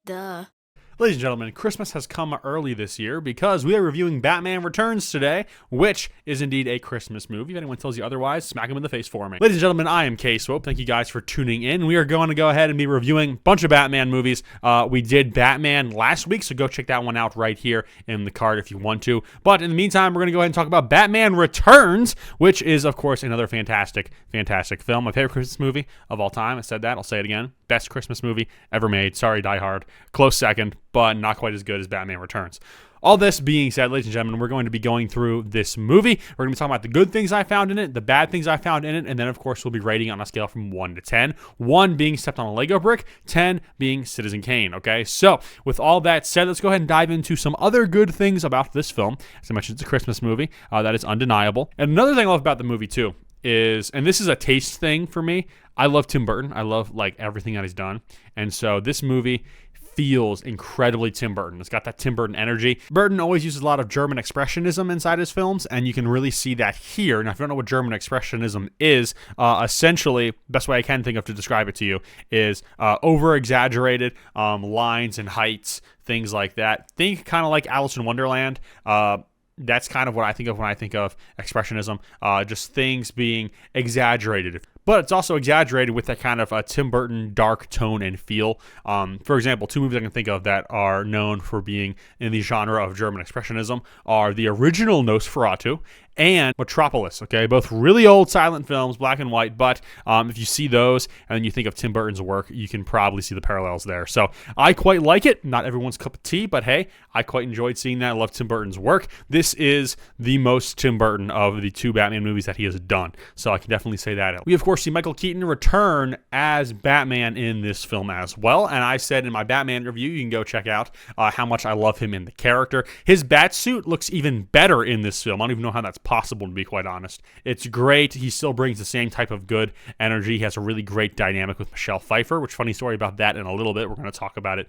Duh. Ladies and gentlemen, Christmas has come early this year because we are reviewing Batman Returns today, which is indeed a Christmas movie. If anyone tells you otherwise, smack them in the face for me. Ladies and gentlemen, I am K-Swope. Thank you guys for tuning in. We are going to go ahead and be reviewing a bunch of Batman movies. We did Batman last week, so go check that one out right here in the card if you want to. But in the meantime, we're going to go ahead and talk about Batman Returns, which is, of course, another fantastic, fantastic film. My favorite Christmas movie of all time. I said that. I'll say it again. Best Christmas movie ever made. Sorry, Die Hard. Close second, but not quite as good as Batman Returns. All this being said, ladies and gentlemen, we're going to be going through this movie. We're going to be talking about the good things I found in it, the bad things I found in it, and then, of course, we'll be rating on a scale from 1 to 10. 1 being stepped on a Lego brick, 10 being Citizen Kane, okay? So, with all that said, let's go ahead and dive into some other good things about this film. As I mentioned, it's a Christmas movie. That is undeniable. And another thing I love about the movie, too, is, and this is a taste thing for me, I love Tim Burton. I love, everything that he's done. And so this movie feels incredibly Tim Burton. It's got that Tim Burton energy. Burton always uses a lot of German expressionism inside his films, and you can really see that here. Now, if you don't know what German expressionism is, essentially, best way I can think of to describe it to you is over-exaggerated lines and heights, things like that. Think kind of like Alice in Wonderland. That's kind of what I think of when I think of expressionism, just things being exaggerated. But it's also exaggerated with that kind of Tim Burton dark tone and feel. For example, two movies I can think of that are known for being in the genre of German expressionism are the original Nosferatu and Metropolis, okay? Both really old silent films, black and white, but if you see those and then you think of Tim Burton's work, you can probably see the parallels there. So I quite like it. Not everyone's cup of tea, but hey, I quite enjoyed seeing that. I love Tim Burton's work. This is the most Tim Burton of the two Batman movies that he has done. So I can definitely say that. We, of course, see Michael Keaton return as Batman in this film as well. And I said in my Batman review, you can go check out how much I love him in the character. His Batsuit looks even better in this film. I don't even know how that's possible, to be quite honest. It's great. He still brings the same type of good energy. He has a really great dynamic with Michelle Pfeiffer, which funny story about that in a little bit. We're going to talk about it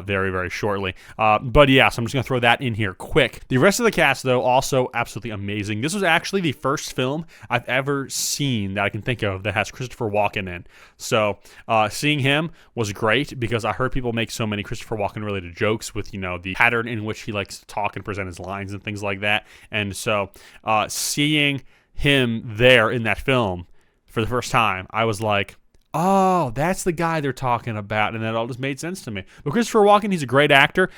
very, very shortly. But yeah, so I'm just going to throw that in here quick. The rest of the cast, though, also absolutely amazing. This was actually the first film I've ever seen that I can think of that has Christopher Walken in. So seeing him was great because I heard people make so many Christopher Walken related jokes with, the pattern in which he likes to talk and present his lines and things like that. And so seeing him there in that film for the first time, I was like, oh, that's the guy they're talking about, and that all just made sense to me. But Christopher Walken, he's a great actor.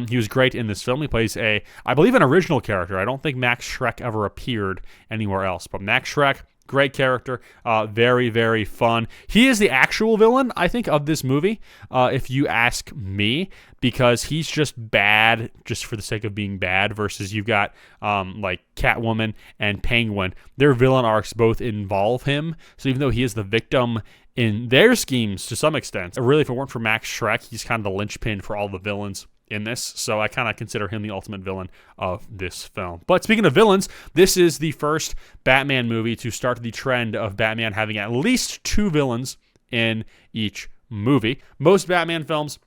He was great in this film. He plays I believe, an original character. I don't think Max Schreck ever appeared anywhere else, but Max Schreck, great character, very, very fun. He is the actual villain, I think, of this movie, if you ask me, because he's just bad just for the sake of being bad, versus you've got Catwoman and Penguin. Their villain arcs both involve him, so even though he is the victim in their schemes to some extent, really, if it weren't for Max Schreck, he's kind of the linchpin for all the villains in this, so I kind of consider him the ultimate villain of this film. But speaking of villains, this is the first Batman movie to start the trend of Batman having at least 2 villains in each movie. Most Batman films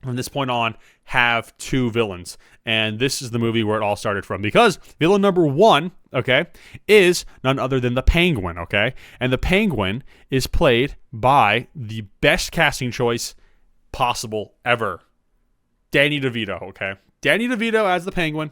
from this point on have 2 villains, and this is the movie where it all started from, because villain number 1, okay, is none other than the Penguin, okay? And the Penguin is played by the best casting choice possible ever, Danny DeVito, okay? Danny DeVito as the Penguin,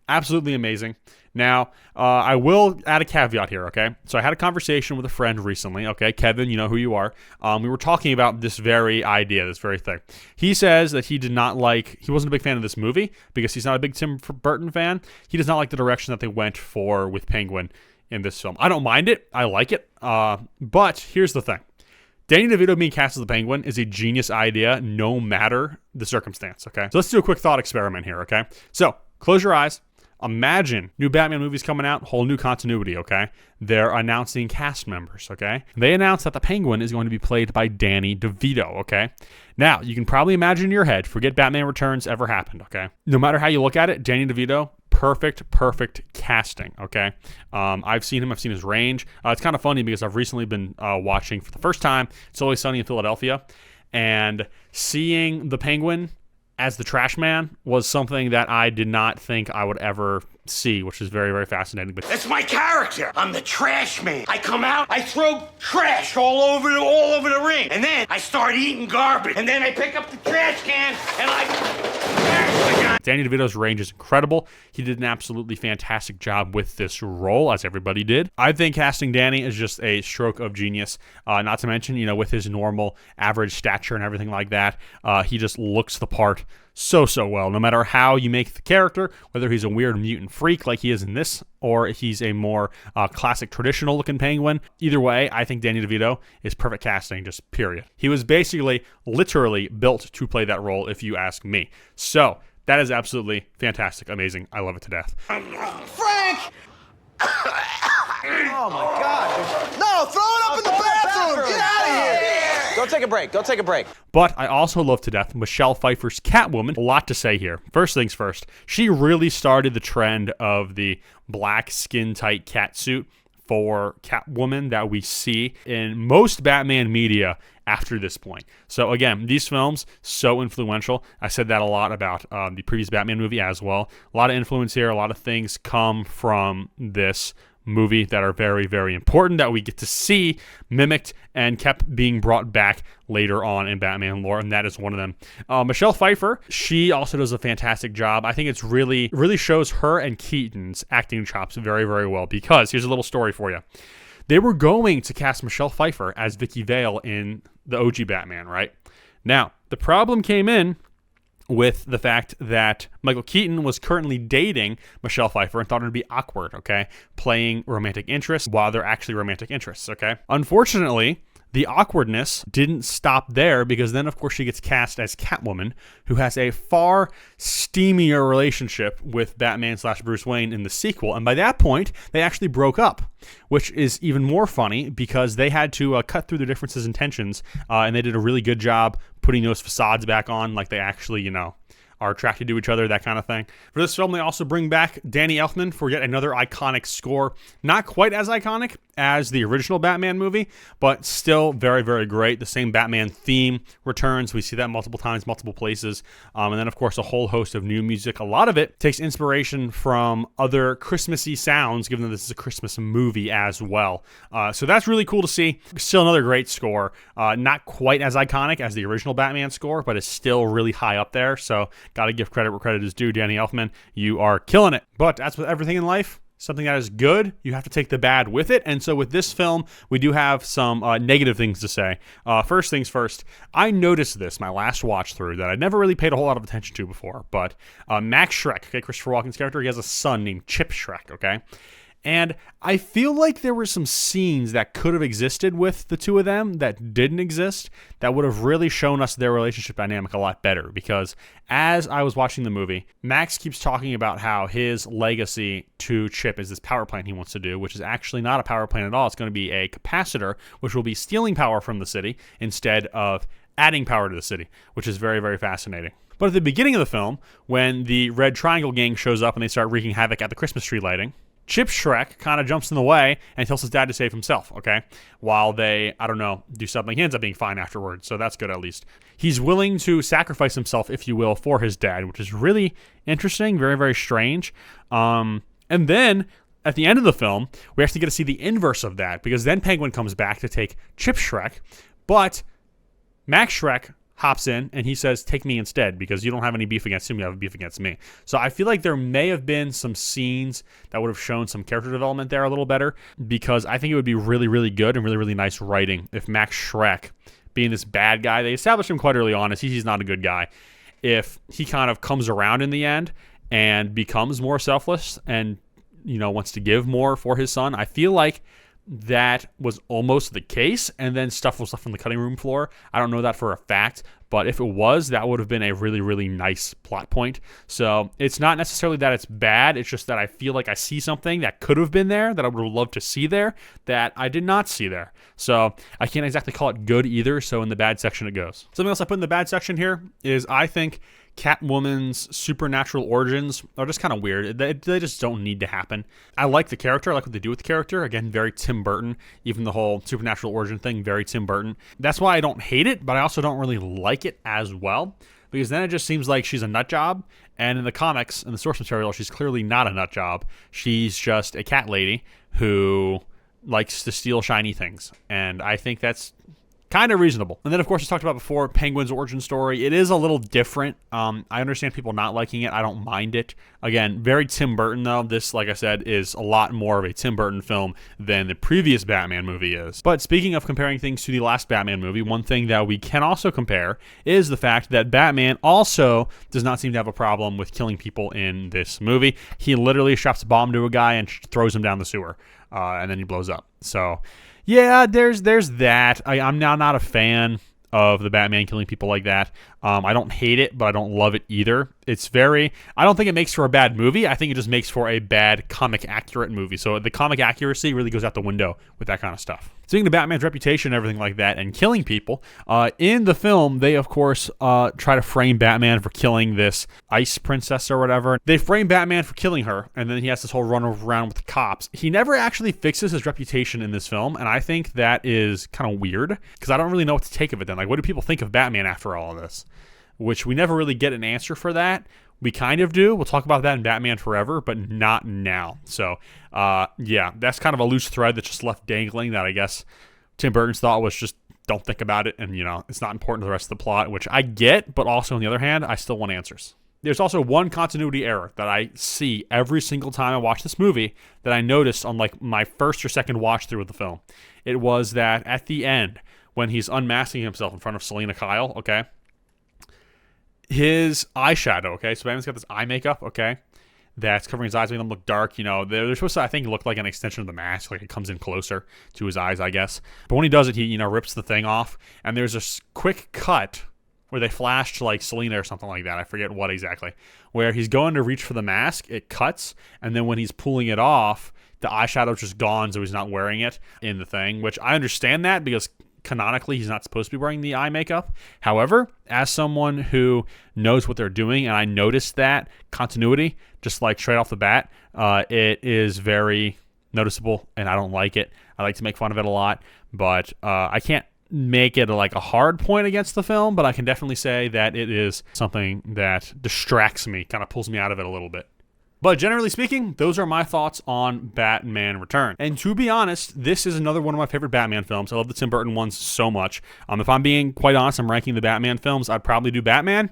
absolutely amazing. Now, I will add a caveat here, okay? So I had a conversation with a friend recently, okay? Kevin, you know who you are. We were talking about this very idea, this very thing. He says that he wasn't a big fan of this movie because he's not a big Tim Burton fan. He does not like the direction that they went for with Penguin in this film. I don't mind it. I like it. But here's the thing. Danny DeVito being cast as the Penguin is a genius idea no matter the circumstance, okay? So let's do a quick thought experiment here, okay? So close your eyes. Imagine new Batman movies coming out, whole new continuity, okay? They're announcing cast members, okay? They announced that the Penguin is going to be played by Danny DeVito, okay? Now, you can probably imagine in your head, forget Batman Returns ever happened, okay? No matter how you look at it, Danny DeVito, perfect casting, okay? I've seen him. I've seen his range. It's kind of funny because I've recently been watching for the first time It's Always Sunny in Philadelphia, and seeing the Penguin as the trash man was something that I did not think I would ever see, which is very, very fascinating. But that's my character. I'm the trash man. I come out, I throw trash all over the ring, and then I start eating garbage, and then I pick up the trash can and I trash the guy. Danny DeVito's range is incredible. He did an absolutely fantastic job with this role, as everybody did. I think casting Danny is just a stroke of genius. Not to mention, you know, with his normal average stature and everything like that, he just looks the part so well. No matter how you make the character, whether he's a weird mutant freak like he is in this, or he's a more classic traditional looking penguin, either way, I think Danny DeVito is perfect casting, just period. He was basically, literally built to play that role, if you ask me. So that is absolutely fantastic, amazing. I love it to death. Frank! Oh my God! No, throw it up in the bathroom! Get out of here! Go take a break. Go take a break. But I also love to death Michelle Pfeiffer's Catwoman. A lot to say here. First things first, she really started the trend of the black skin-tight catsuit for Catwoman that we see in most Batman media after this point. So again, these films, so influential. I said that a lot about the previous Batman movie as well. A lot of influence here. A lot of things come from this movie that are very, very important that we get to see mimicked and kept being brought back later on in Batman lore, and that is one of them. Michelle Pfeiffer, she also does a fantastic job. I think it's really shows her and Keaton's acting chops very, very well, because here's a little story for you. They were going to cast Michelle Pfeiffer as Vicky Vale in the OG Batman, right? Now, the problem came in with the fact that Michael Keaton was currently dating Michelle Pfeiffer and thought it would be awkward, okay? Playing romantic interests while they're actually romantic interests, okay? Unfortunately, the awkwardness didn't stop there, because then, of course, she gets cast as Catwoman, who has a far steamier relationship with Batman/Bruce Wayne in the sequel. And by that point, they actually broke up, which is even more funny because they had to cut through the differences in tensions, and they did a really good job putting those facades back on like they actually, you know, are attracted to each other, that kind of thing. For this film, they also bring back Danny Elfman for yet another iconic score. Not quite as iconic as the original Batman movie, but still very, very great. The same Batman theme returns. We see that multiple times, multiple places. And then, of course, a whole host of new music. A lot of it takes inspiration from other Christmassy sounds, given that this is a Christmas movie as well. So that's really cool to see. Still another great score. Not quite as iconic as the original Batman score, but it's still really high up there. So got to give credit where credit is due. Danny Elfman, you are killing it. But as with everything in life, something that is good, you have to take the bad with it. And so with this film, we do have some negative things to say. First things first, I noticed this my last watch through that I never really paid a whole lot of attention to before. But Max Schreck, okay, Christopher Walken's character, he has a son named Chip Schreck, okay? And I feel like there were some scenes that could have existed with the two of them that didn't exist that would have really shown us their relationship dynamic a lot better. Because as I was watching the movie, Max keeps talking about how his legacy to Chip is this power plant he wants to do, which is actually not a power plant at all. It's going to be a capacitor, which will be stealing power from the city instead of adding power to the city, which is very, very fascinating. But at the beginning of the film, when the Red Triangle gang shows up and they start wreaking havoc at the Christmas tree lighting, Chip Schreck kind of jumps in the way and tells his dad to save himself, okay? While they, I don't know, do something. He ends up being fine afterwards, so that's good at least. He's willing to sacrifice himself, if you will, for his dad, which is really interesting, very, very strange. And then at the end of the film, we actually get to see the inverse of that, because then Penguin comes back to take Chip Schreck, but Max Schreck hops in and he says, take me instead, because you don't have any beef against him, you have a beef against me. So I feel like there may have been some scenes that would have shown some character development there a little better, because I think it would be really, really good and really, really nice writing if Max Schreck, being this bad guy, they established him quite early on as he's not a good guy, if he kind of comes around in the end and becomes more selfless and, you know, wants to give more for his son. I feel like that was almost the case, and then stuff was left on the cutting room floor. I don't know that for a fact, but if it was, that would have been a really, really nice plot point. So it's not necessarily that it's bad, it's just that I feel like I see something that could have been there, that I would have loved to see there, that I did not see there. So I can't exactly call it good either, so in the bad section it goes. Something else I put in the bad section here is I think Catwoman's supernatural origins are just kind of weird. They just don't need to happen. I like the character. I like what they do with the character. Again, very Tim Burton. Even the whole supernatural origin thing, very Tim Burton. That's why I don't hate it, but I also don't really like it as well. because then it just seems like she's a nut job. And in the comics, in the source material, she's clearly not a nut job. She's just a cat lady who likes to steal shiny things. And I think that's kind of reasonable. And then, of course, as talked about before, Penguin's origin story. It is a little different. I understand people not liking it. I don't mind it. Again, very Tim Burton, though. This, like I said, is a lot more of a Tim Burton film than the previous Batman movie is. But speaking of comparing things to the last Batman movie, one thing that we can also compare is the fact that Batman also does not seem to have a problem with killing people in this movie. He literally straps a bomb to a guy and throws him down the sewer, and then he blows up. So yeah, there's that. I'm now not a fan of the Batman killing people like that. I don't hate it, but I don't love it either. I don't think it makes for a bad movie. I think it just makes for a bad comic accurate movie. So the comic accuracy really goes out the window with that kind of stuff. Speaking of Batman's reputation and everything like that and killing people, in the film, they, of course, try to frame Batman for killing this ice princess or whatever. They frame Batman for killing her, and then he has this whole run around with the cops. He never actually fixes his reputation in this film, and I think that is kind of weird, because I don't really know what to take of it then. Like, what do people think of Batman after all of this? Which we never really get an answer for that. We kind of do. We'll talk about that in Batman Forever, but not now. So, yeah, that's kind of a loose thread that's just left dangling that I guess Tim Burton's thought was just don't think about it, and, it's not important to the rest of the plot, which I get, but also on the other hand, I still want answers. There's also one continuity error that I see every single time I watch this movie that I noticed on, like, my first or second watch through of the film. It was that at the end, when he's unmasking himself in front of Selena Kyle, okay, his eyeshadow, okay? So Batman's got this eye makeup, okay? That's covering his eyes, making them look dark, They're supposed to, I think, look like an extension of the mask, like it comes in closer to his eyes, I guess. But when he does it, he, rips the thing off, and there's a quick cut where they flash to, like, Selena or something like that. I forget what exactly. Where he's going to reach for the mask, it cuts, and then when he's pulling it off, the eyeshadow's just gone, so he's not wearing it in the thing, which I understand that because canonically, he's not supposed to be wearing the eye makeup. However, as someone who knows what they're doing, and I noticed that continuity, just like straight off the bat, it is very noticeable, and I don't like it. I like to make fun of it a lot, but I can't make it like a hard point against the film, but I can definitely say that it is something that distracts me, kind of pulls me out of it a little bit. But generally speaking, those are my thoughts on Batman Returns. And to be honest, this is another one of my favorite Batman films. I love the Tim Burton ones so much. If I'm being quite honest, I'm ranking the Batman films. I'd probably do Batman.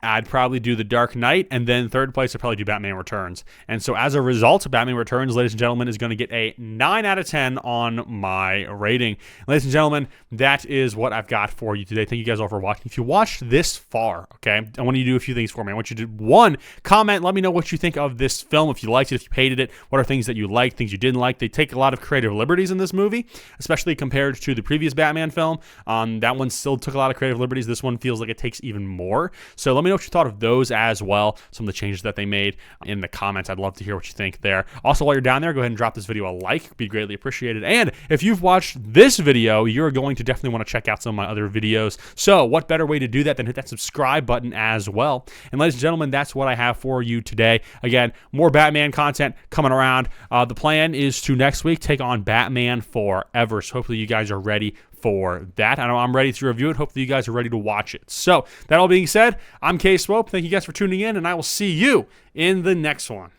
I'd probably do The Dark Knight, and then third place, I'd probably do Batman Returns. And so as a result, Batman Returns, ladies and gentlemen, is going to get a 9 out of 10 on my rating. Ladies and gentlemen, that is what I've got for you today. Thank you guys all for watching. If you watched this far, okay, I want you to do a few things for me. I want you to, one, comment, let me know what you think of this film, if you liked it, if you hated it, what are things that you liked, things you didn't like. They take a lot of creative liberties in this movie, especially compared to the previous Batman film. That one still took a lot of creative liberties. This one feels like it takes even more. So let me know what you thought of those as well, some of the changes that they made in the comments. I'd love to hear what you think there. Also, while you're down there, go ahead and drop this video a like. It'd be greatly appreciated. And if you've watched this video, you're going to definitely want to check out some of my other videos. So what better way to do that than hit that subscribe button as well? And ladies and gentlemen, that's what I have for you today. Again, more Batman content coming around. The plan is to next week take on Batman Forever. So hopefully you guys are ready for that. I know I'm ready to review it. Hopefully you guys are ready to watch it. So that all being said, I'm K Swope. Thank you guys for tuning in, and I will see you in the next one.